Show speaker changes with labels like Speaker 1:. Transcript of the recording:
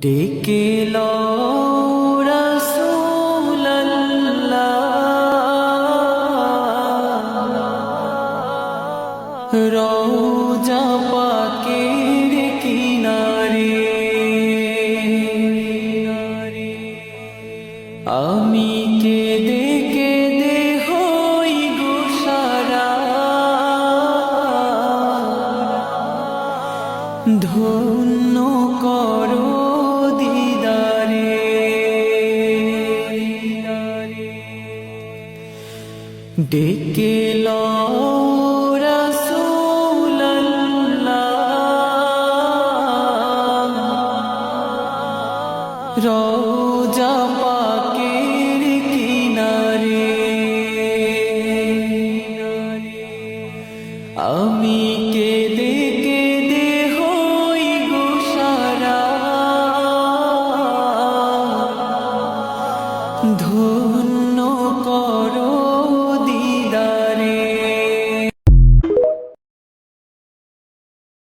Speaker 1: ডেকে লও রাসূলুল্লাহ রওজা পাকের কিনারে আমি কেঁদে কেঁদে হই গো সারা ধন্য করো দিদারে ডেকে লও রাসূলুল্লাহ রওজা পাকের কিনারে আমি কেঁদে কেঁদে হই গো সারা ধন্য